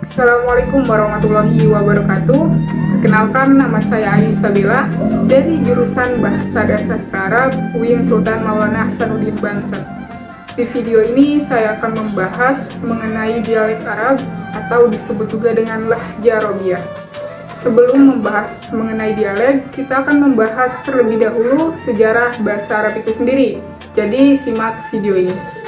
Assalamualaikum warahmatullahi wabarakatuh. Perkenalkan, nama saya Ayu Sabila dari jurusan Bahasa dan Sastra Arab UIN Sultan Maulana Hasanuddin Banten. Di video ini saya akan membahas mengenai dialek Arab atau disebut juga dengan lahja Arabiyah. Sebelum membahas mengenai dialek, kita akan membahas terlebih dahulu sejarah bahasa Arab itu sendiri. Jadi simak video ini.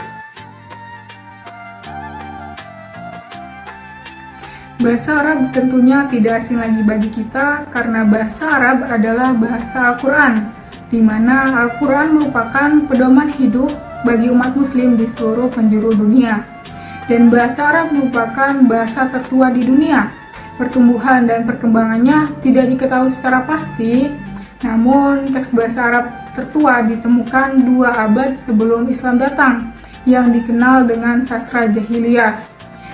Bahasa Arab tentunya tidak asing lagi bagi kita karena bahasa Arab adalah bahasa Al-Quran, di mana Al-Quran merupakan pedoman hidup bagi umat muslim di seluruh penjuru dunia. Dan bahasa Arab merupakan bahasa tertua di dunia. Pertumbuhan dan perkembangannya tidak diketahui secara pasti, namun teks bahasa Arab tertua ditemukan 2 abad sebelum Islam datang, yang dikenal dengan sastra jahiliyah.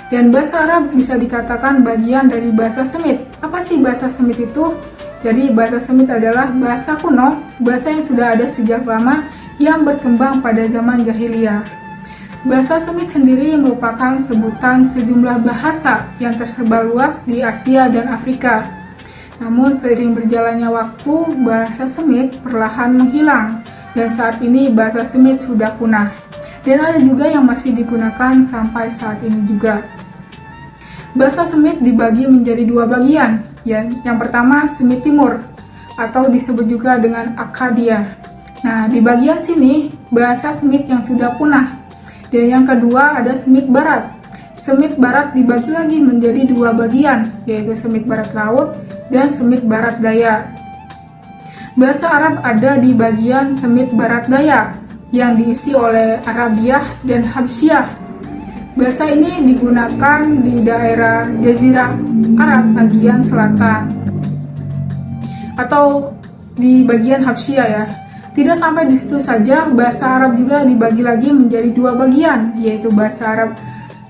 Dan bahasa Arab bisa dikatakan bagian dari bahasa Semit. Apa sih bahasa Semit itu? Jadi bahasa Semit adalah bahasa kuno, bahasa yang sudah ada sejak lama yang berkembang pada zaman jahiliyah. Bahasa Semit sendiri merupakan sebutan sejumlah bahasa yang tersebar luas di Asia dan Afrika. Namun seiring berjalannya waktu, bahasa Semit perlahan menghilang dan saat ini bahasa Semit sudah punah. Dan ada juga yang masih digunakan sampai saat ini juga. Bahasa Semit dibagi menjadi 2 bagian. Yang pertama Semit Timur atau disebut juga dengan Akkadia. Nah, di bagian sini bahasa Semit yang sudah punah. Dan yang kedua ada Semit Barat. Semit Barat dibagi lagi menjadi 2 bagian, yaitu Semit Barat Laut dan Semit Barat Daya. Bahasa Arab ada di bagian Semit Barat Daya yang diisi oleh Arabiah dan Habsyah. Bahasa ini digunakan di daerah Jazirah Arab bagian selatan atau di bagian Habsyah ya. Tidak sampai di situ saja, bahasa Arab juga dibagi lagi menjadi 2 bagian, yaitu bahasa Arab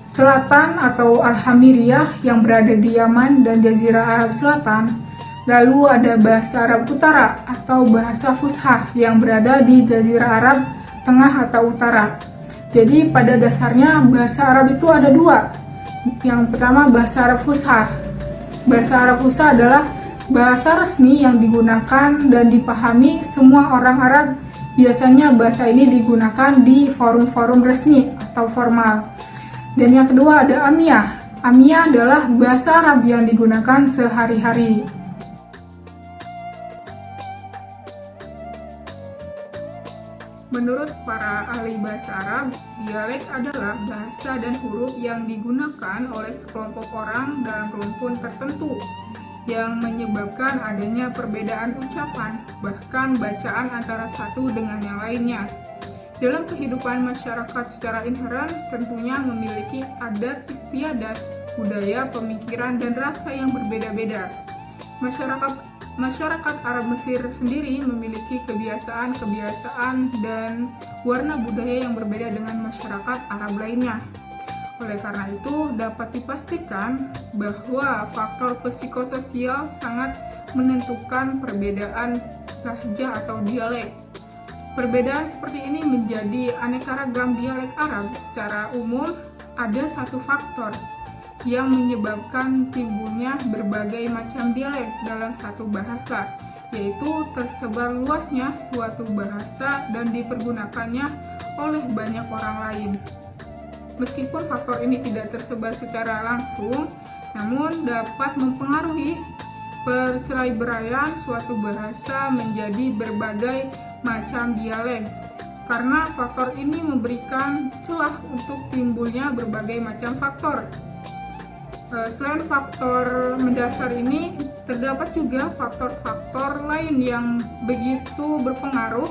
Selatan atau Al-Hamiriyah yang berada di Yaman dan Jazirah Arab Selatan. Lalu ada bahasa Arab Utara atau bahasa Fushah yang berada di Jazirah Arab Tengah atau Utara. Jadi pada dasarnya bahasa Arab itu ada 2. Yang pertama bahasa Arab Fushah. Bahasa Arab Fushah adalah bahasa resmi yang digunakan dan dipahami semua orang Arab. Biasanya bahasa ini digunakan di forum-forum resmi atau formal. Dan yang kedua ada Amiyah. Amiyah adalah bahasa Arab yang digunakan sehari-hari. Menurut para ahli bahasa Arab, dialek adalah bahasa dan huruf yang digunakan oleh sekelompok orang dalam rumpun tertentu yang menyebabkan adanya perbedaan ucapan, bahkan bacaan antara satu dengan yang lainnya. Dalam kehidupan masyarakat secara inheren tentunya memiliki adat istiadat, budaya, pemikiran, dan rasa yang berbeda-beda. Masyarakat Arab Mesir sendiri memiliki kebiasaan-kebiasaan dan warna budaya yang berbeda dengan masyarakat Arab lainnya. Oleh karena itu, dapat dipastikan bahwa faktor psikososial sangat menentukan perbedaan lahja atau dialek. Perbedaan seperti ini menjadi aneka ragam dialek Arab. Secara umum, ada satu faktor yang menyebabkan timbulnya berbagai macam dialek dalam satu bahasa, yaitu tersebar luasnya suatu bahasa dan dipergunakannya oleh banyak orang lain. Meskipun faktor ini tidak tersebar secara langsung, namun dapat mempengaruhi perceraiberaian suatu bahasa menjadi berbagai macam dialek. Karena faktor ini memberikan celah untuk timbulnya berbagai macam faktor. Selain faktor mendasar ini, terdapat juga faktor-faktor lain yang begitu berpengaruh,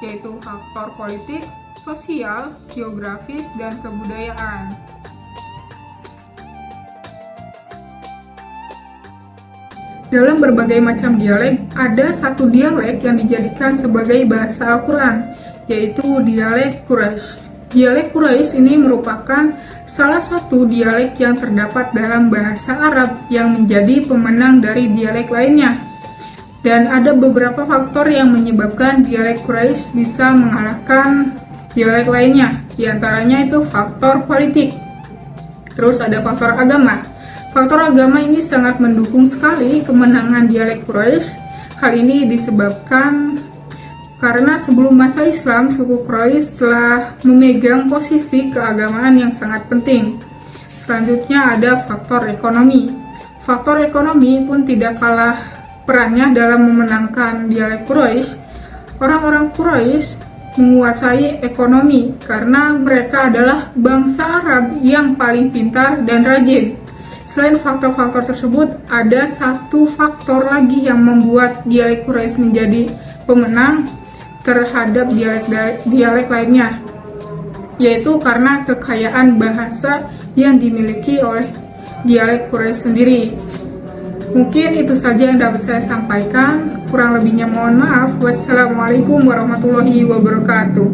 yaitu faktor politik, sosial, geografis, dan kebudayaan. Dalam berbagai macam dialek, ada satu dialek yang dijadikan sebagai bahasa Al-Quran, yaitu dialek Quraisy. Dialek Quraisy ini merupakan salah satu dialek yang terdapat dalam bahasa Arab yang menjadi pemenang dari dialek lainnya. Dan ada beberapa faktor yang menyebabkan dialek Quraisy bisa mengalahkan dialek lainnya. Di antaranya itu faktor politik. Terus ada faktor agama. Faktor agama ini sangat mendukung sekali kemenangan dialek Quraisy. Hal ini disebabkan karena sebelum masa Islam, suku Quraisy telah memegang posisi keagamaan yang sangat penting. Selanjutnya ada faktor ekonomi. Faktor ekonomi pun tidak kalah perannya dalam memenangkan dialek Quraisy. Orang-orang Quraisy menguasai ekonomi karena mereka adalah bangsa Arab yang paling pintar dan rajin. Selain faktor-faktor tersebut, ada satu faktor lagi yang membuat dialek Quraisy menjadi pemenang terhadap dialek lainnya, yaitu karena kekayaan bahasa yang dimiliki oleh dialek Quraisy sendiri. Mungkin itu saja yang dapat saya sampaikan. Kurang lebihnya mohon maaf. Wassalamualaikum warahmatullahi wabarakatuh.